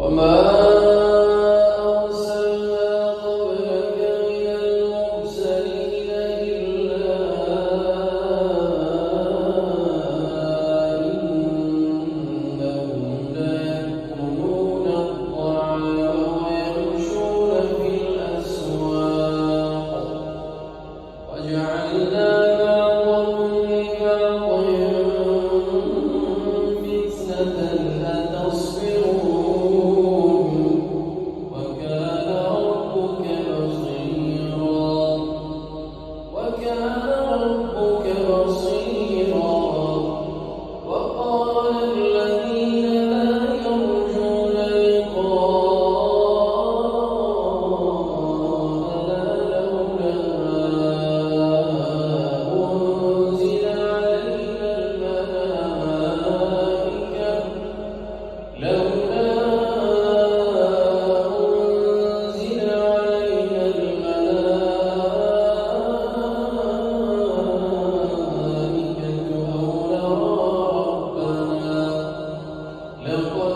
وما أرسلنا قبلك من المرسلين إلا إنهم ليأكلون الطعام ويمشون في الأسواق وجعلنا بعضهم لبعض فتنة أتصبرون وكان ربك بصيرا وقال الذين لا يرجون لقاءنا لولا أنزل علينا الملائكة أو نرى ربنا لقد